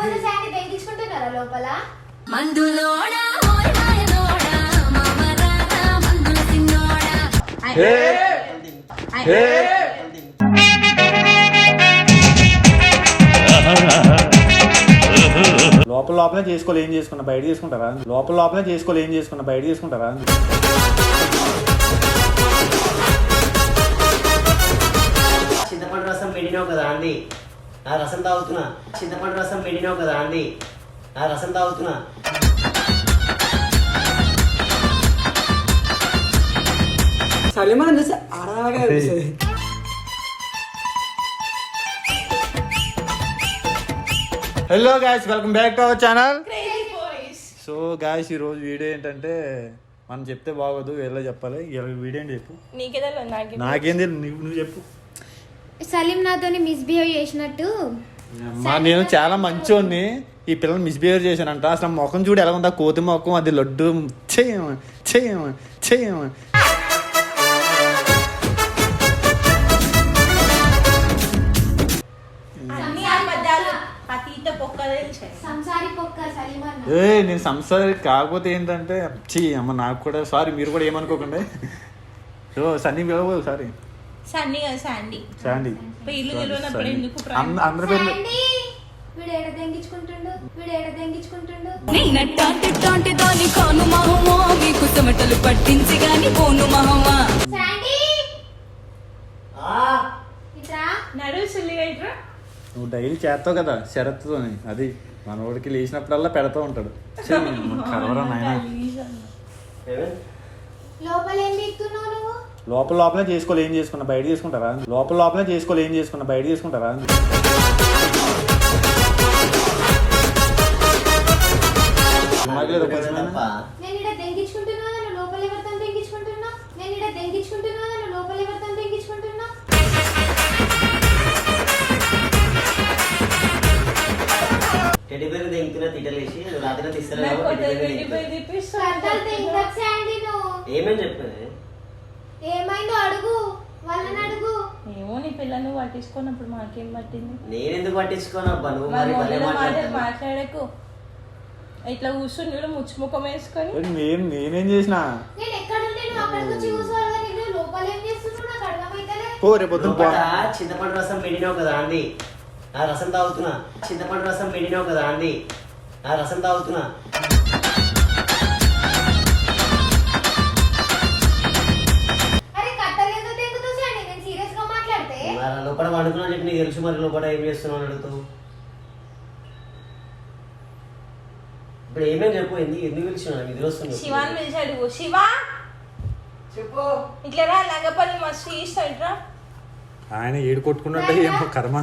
నువ్వు శాంతి తెగించుకుంటున్నారా లోపల మందులోడా ఓయమాయలోడా మామరారా మందుల సిన్నోడా లోపల లోపలే చేసుకోవాలి ఏం చేసుకున్నా బయట చేసుకుంటారా లోపల లోపలే చేసుకోవాలి ఏం చేసుకున్నా బయట చేసుకుంటారా చింతపండు రసం పెట్టినావు కదా అండి ఆ రసం తాగుతున్నా చింతపండు రసం పెట్టినావు కదా అండి ఆ రసం తాగుతున్నా సలీమాన్ చూసి ఆడగా hello guys welcome back to our channel. So guys ఈ రోజు వీడియో ఏంటంటే మనం చెప్తే బాగోదు వేరే చెప్పాలి. వీడియో ఏంటి చెప్పు. నాకేం తెలియదు, నువ్వు చెప్పు. సలీం నాతోని మిస్బిహేవ్ చేసినట్టు నేను చాలా మంచోడిని, ఈ పిల్లలు మిస్బిహేవ్ చేశానంట. అసలు ముఖం చూడు ఎలా ఉందా, కోతి ముఖం, అది లడ్డు చేయమ చేయమ చేయమ. నేను సంసారి కాకపోతే ఏంటంటే అమ్మ నాకు కూడా సారీ, మీరు కూడా ఏమనుకోకండి. సో సన్నీ పిలవదు, సారీ శాండీ. అందరి పేర్లు పట్టించి గాని పోను మహమ్మా నువ్వు డైలీ చేస్తావు కదా షరత్తుతోని, అది మనోడికి లేచినప్పుడల్లా పెడతా ఉంటాడు. కలవరా నాయన, లోపల లోపలే చేసుకోవాలి ఏం చేసుకున్నా బయట చేసుకుంటారా లోపల లోపలే చేసుకోవాలి ఏం చేసుకున్నా బయట చేసుకుంటారా టెడ్డీబేర్ దెంగుతున్నా తిట్టలేసి రాత్రి తీస్తారా ఏమేం చెప్పాను ఏమైందో అడుగు, వాళ్ళని అడుగు. ఏమో నీ పిల్లని పట్టించుకున్నప్పుడు మాకేం పట్టింది. నేను ఎందుకు పట్టించుకోనబ్బా, నువ్వు మరి మాట్లాడకు. ఇట్లా కూర్చుని చూడు, ముచ్చుముఖం వేసుకొని. నేనేం చేసిన చింతపండు రసం పెట్టినావు కదా అండి ఆ రసం తాగుతున్నా చింతపండు రసం పెట్టినావు కదా అండి ఆ రసం తాగుతున్నా. లోపల వండుకున్నా చెప్పి నీకు తెలుసు, మరి లోపల ఏం చేస్తున్నావు అడుగుతావు. ఇప్పుడు ఏమేమి చెప్పు, ఎందుకు పిలిచినా నిద్ర వస్తుంది. శివాని పిలిచి అడుగు. శివ చెప్పు, ఇట్లా రా లంగపల్లి మస్తు ఇష్టం. ఆయన ఏడు కొట్టుకున్నట్టు ఏమో కర్మ.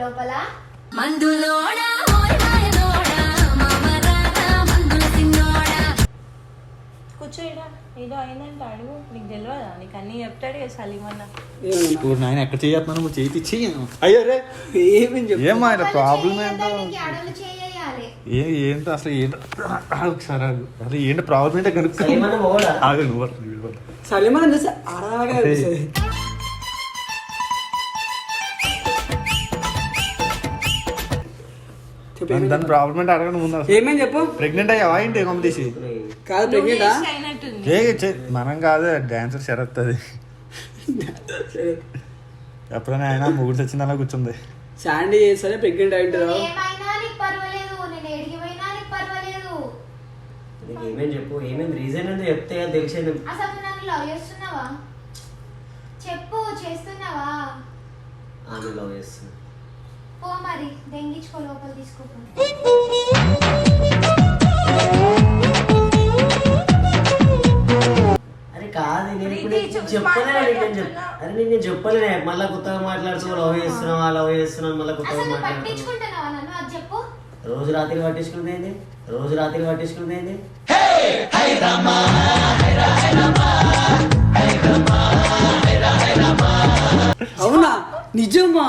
లోపల మందులోడా ఓయమాయలోడా మామరారా మందుల సిన్నోడా. కూర్చో, ఏదో అయిందంటే అడుగు. నీకు తెలియదా? నీకు అన్ని చెప్తాడు కదా సలీమన్న. నాయన ఎక్కడ చేయత్తున్నాను, నువ్వు చేతి అయ్యో రే ఏమా ప్రాబ్లం ఏంటో ఏంటో అసలు ఏంటో ఒకసారి అసలు ఏంటో ప్రాబ్లం ఏంటో కనుక్కోవాలి. నువ్వు సలీమాన్ చూసి ఆడగా దాని ప్రాబ్లం ఏంటో అడగండి ముందు. ఏమేమి చెప్పు. ప్రెగ్నెంట్ అయ్యావా ఏంటి కాంపిటీసి? కాదు ప్రెగ్నెంటా? మనం కాదు, డాన్సర్ షరత్ అది. ఎప్పుడైనా ఆయన ముగ్గురు తెచ్చింది అలా కూర్చుంది. శాండీ చేస్తానే ప్రెగ్నెంట్ అయింటారు. ఏమేమి చెప్పు, ఏమేమి రీజన్ ఏంటో చెప్తే తెలిసేది. చెప్పు, చేస్తున్నావా? ఆమె లవ్ చేస్తున్నా. ఓ మరి దెంగించుకో, లోపల తీసుకో. అరే కాదు, నేను చెప్పలేను. అరే నేను చెప్పలేనే, మళ్ళీ కొత్తగా మాట్లాడుతూ లవ్ చేస్తున్నావు మళ్ళీ కొత్తగా మాట్లాడుతూ. రోజు రాత్రి పట్టించుకుంది ఏంది, రోజు రాత్రి పట్టించుకుంది ఏంది. అవునా నిజమా?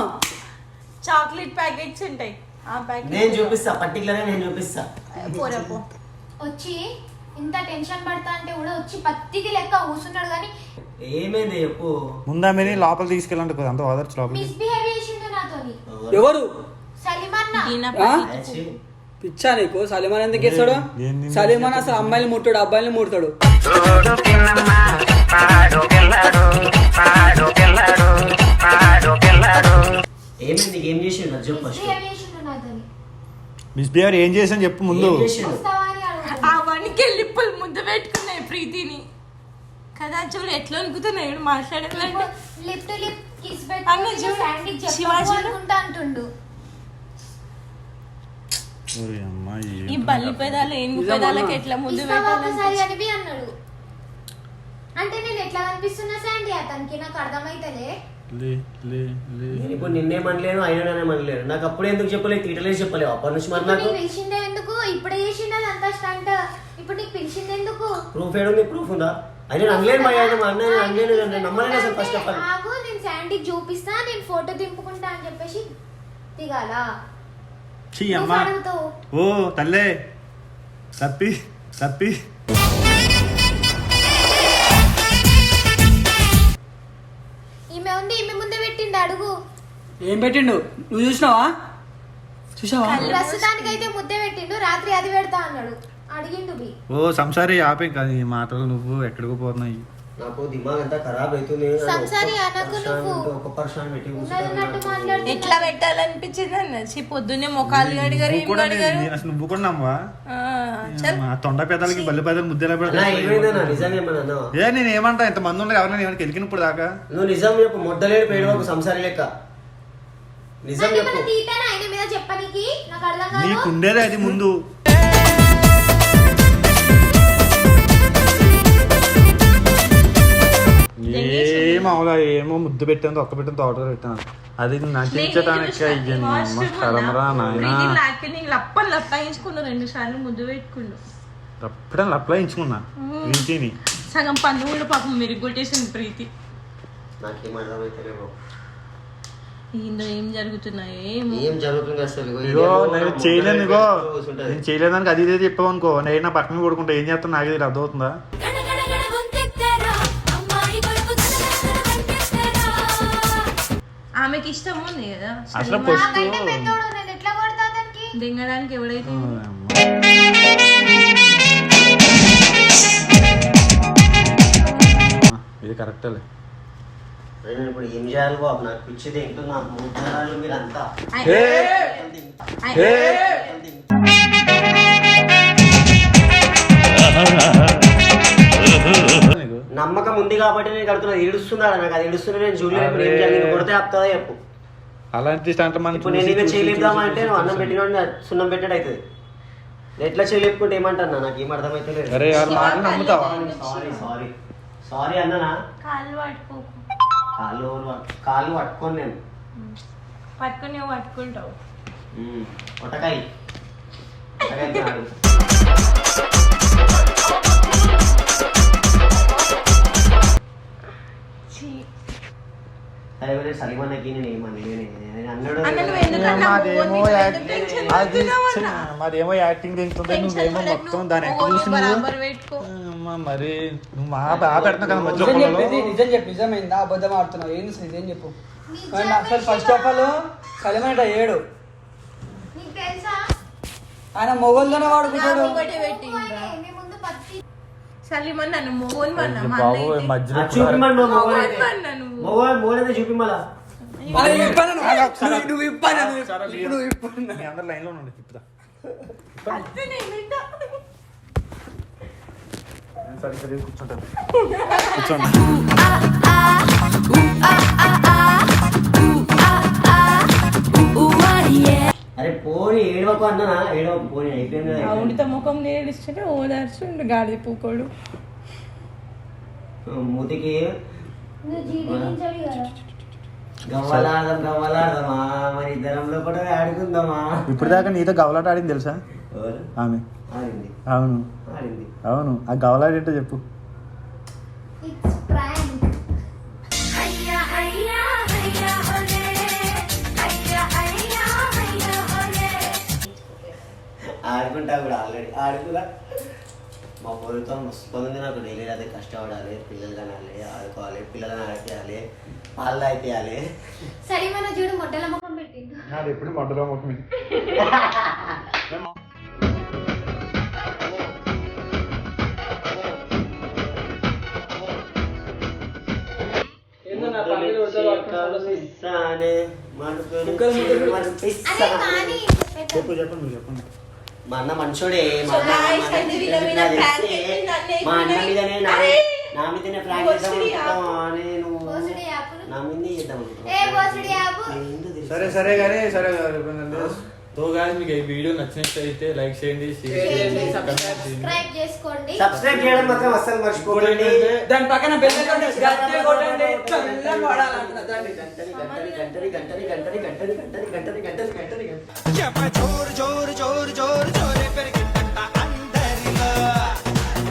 చాక్లెట్ ప్యాకెట్స్ ఉంటాయి, ఆ ప్యాకెట్ నేను చూపిస్తా, పర్టికులర్ గా నేను చూపిస్తా. వచ్చి ఇంత టెన్షన్ పడతా అంటే కూడా వచ్చి పత్తికి లెక్క కూర్చున్నాడు. కానీ ఏమైంది చెప్పు. ముందా మీరు లోపల తీసుకెళ్ళండి, అంత ఓదర్చి లోపల. మిస్బిహేవ్ చేసిండు నాతోని. ఎవరు? సలిమన్న పిచ్చా నీకు సలీమాన్ ఎందుకు వేస్తాడు? సలీమాన్ అసలు అమ్మాయిని ముట్టాడు, అబ్బాయిని ముడతాడు. ఏమైంది? ఏం చేసిండు అది చెప్పు ఫస్ట్. మిస్బిహేవియర్ ఏం చేసాను చెప్పు ముందు. ఏం చేసిండు? అవన్నీ లిప్పులు ముద్ద పెట్టుకున్నాయి ప్రీతిని కదా. చూడు ఎట్లా అనుకుతున్నాయి మాట్లాడాలంటే లిప్ టు లిప్ కిస్ అన్న చూడు, శివాజీ అంటుండు. ఓయ్ అమ్మా, ఈ బల్లి పెదాలు ఏనుగు పెదాలకి ఎట్లా ముద్దు ఒకసారి అనిపి అన్నాడు. అంటే నేను ఎట్లా కనిపిస్తున్నా శాండీ అతనికి? నాకు అర్థమైతలే. నేను ఇప్పుడు నిన్నేమనలేను, అయినా మనలేను. నాకు అప్పుడే ఎందుకు చెప్పలేదు? తీటలేదు చెప్పలేవు అప్పటి నుంచి. మరి నాకు పిలిచిందే ఎందుకు? ఇప్పుడే చేసింది అంతా స్టంట్. ఇప్పుడు నీకు పిలిచింది ఎందుకు? ప్రూఫ్ ఏడుంది? ప్రూఫ్ ఉందా? అయినా అనలేను మా ఆయన, మా అన్నయ్య అనలేను, నమ్మలేను అసలు ఫస్ట్ ఆఫ్ ఆల్. ఆగు, నేను శాండీకి చూపిస్తా, నేను ఫోటో దింపుకుంటా అని చెప్పేసి దిగాల. అమ్మా ఓ తల్లే తప్పి ఈమె ఉంది, ఈమె ముందే పెట్టిండు అడుగు. ఏం పెట్టిండు? నువ్వు చూసావా? ప్రస్తుతానికైతే ముద్దే పెట్టిండు, రాత్రి అది పెడతా అన్నాడు. అడిగిండు బి. ఓ సంసారి ఆపే కాదు ఈ మాటలు, నువ్వు ఎక్కడికి పోతున్నాయి? నాకు దిమాగ్ అంతా ఖరాబ్ అవుతుంది. సంసారి అనకు నువ్వు. ఒక పర్సన్ పెట్టి ఉన్నట్టు మాట్లాడుతున్నా. ఎట్లా పెట్టాలనిపించింది అన్న. పొద్దున్నే మొఖాలు కడిగారు, ఏం కడిగారు. నువ్వు కూడా నమ్మవా? తొండ పెదాలకి బల్లి పెదాలు ముద్దెలా నిజంగా ఏ నేను ఏమంటా? ఇంత మంది ఉండదు ఎవరైనా ఏమైనా కెలికినప్పుడు దాకా. నువ్వు నిజం చెప్పు, మొడ్డలేడు పేడు సంసారి లెక్క. నిజం చెప్పు. ఆయన మీద చెప్పనీకి నాకు అర్థం కాదు. నీకుండేదే అది ముందు. ఏమవులా ఏమో ముద్దు పెట్టాను, ఒక్క పెట్టాను, తోట పెట్టాను. అది నటించడానికి కరమరా నాయన. లప్పాయించుకున్నా 2 సార్లు ముద్దు పెట్టుకున్నా. అప్పుడని లప్లాయించుకున్నా ఇంటిని. సగం పన్ను కూడా పాపం మెరుగొట్టేసింది ప్రీతి. నాకేం అర్థమైతలేవు. ఇందులో ఏం జరుగుతున్నాయో ఏం జరుగుతుంది అసలు? ఇగో నేను చేయలేను, ఇగో నేను చేయలేదానికి అది ఇదే చెప్పావు అనుకో, నేను నా పక్కన కొడుకుంటా ఏం చేస్తాను నాకే అర్థమవుతుందా? ఆమెకి ఇష్టం ఉంది కదా అసలు ఫస్ట్ దింగడానికి ఎవడైతే ఇది కరెక్టేలే. ఇప్పుడు ఏం చేయాలి బాబు? నాకు పిచ్చిది ఏంటో, నాకు మూడు మీరంతా నమ్మకం ఉంది కాబట్టి నేను కడుతున్నా. ఏడుస్తున్నాడు నాకు, అది ఏడుస్తున్నా నేను చూడలేదు. ఏం జరిగింది? కొడితే ఆపుతుందా చెప్పు. అలాంటి ఇప్పుడు నేను ఇంకా చేయలేదామంటే నువ్వు అన్నం పెట్టిన సున్నం పెట్టాడు అవుతుంది. ఎట్లా చేయలేపుకుంటే ఏమంటా? నాకు ఏం అర్థమైతే లేదు. సారీ సారీ అన్ననా? కాళ్ళు పట్టుకోను నేను. పట్టుకుని పట్టుకుంటావు పొట్టకాయ సలీమన్నకి నేను మాదేమో యాక్టింగ్ తింటుంది, నువ్వేమో మొత్తం దాని మరి నువ్వు మా బాగా పెడుతున్నావు కదా మధ్యలో. నిజం చెప్పు, నిజమైందా అబద్ధం ఆడుతున్నావు? ఏం నిజం చెప్పు. అసలు ఫస్ట్ ఆఫ్ ఆల్ సలీమాన్ ఏడు ఆయన మొగోళ్ళనే వాడుకుంటాడు. సలీమన్ నన్ను మొగోలు చూపిమలా అందరు లైన్ లో ఉండండి. తిప్పుతా సరే సరే కూర్చుంటాను. కూర్చోండి. అరే పోనీ ఏడవకు అన్నా, ఏడవకు పోనీ అయిపోయింది. అవునితో ముఖం నేడిస్తుంటే ఓదార్చుండు గాడి పూకోడు మూతికి గవ్వలాడదామా మరి ఇద్దరంలో కూడా ఆడుకుందామా? ఇప్పుడు దాకా నీతో గవలాట ఆడింది తెలుసా ఆమె? ఆడింది. అవును ఆడింది. అవును. ఆ గవలాట ఏంటో చెప్పు. ఆడుకుంటా కూడా ఆల్రెడీ ఆడుకున్నా. మా పొరుతో మస్తుంది. నాకు డైలీ అదే కష్టపడాలి, పిల్లలు కనాలి, ఆడుకోవాలి, పిల్లలను ఆడిపియాలి, పాలు తాగిపియాలి. సరే మన చూడు మొట్టల ముఖం పెట్టిండు. నాది ఎప్పుడు మడ్డలో మొక్క ఏందన్నా పన్నీరు ఉడకలు పట్టుకొని కనిపిస్తానే, మడుగులు ముక్కలు ముక్కలు. మరిపిస్తానే. కానీ చెప్పండి మీరు చెప్పండి. మా అన్న మంచోడే, మా So అన్న guys, మంచి అయితే వీళ్ళ మీద నాకు prank తెలిస్తే చేసి నన్ను మా అన్న ఎక్కువ మీదనే అరే! నా మీదనే ప్రాంక్ చేద్దాం బోసుడి అనుకుంటున్నావా? నేను బోసుడి యాపులు. నా మీదే చేద్దాం ఏ అనుకుంటున్నావా? బోసుడి యాపు. ఏందో తెలుసు. సరే కానీ తో గాయస్ మీకు ఈ వీడియో నచ్చినట్లయితే లైక్ చేయండి, షేర్ చేయండి, కామెంట్ చేయండి. సబ్స్క్రైబ్ చేసుకోండి. సబ్స్క్రైబ్ చేయడం మాత్రం అస్సలు మర్చిపోకండి. దాని పక్కన బెల్ ఐకాన్ గట్టిగా కొట్టండి చల్లగా వాడాలంటున్నా దాన్ని. గంటని గంటని గంటని గంటని గంటని గంటని గంటని గంటని గంటని గంటని గంటని జోరు జోరు జోరు జోరు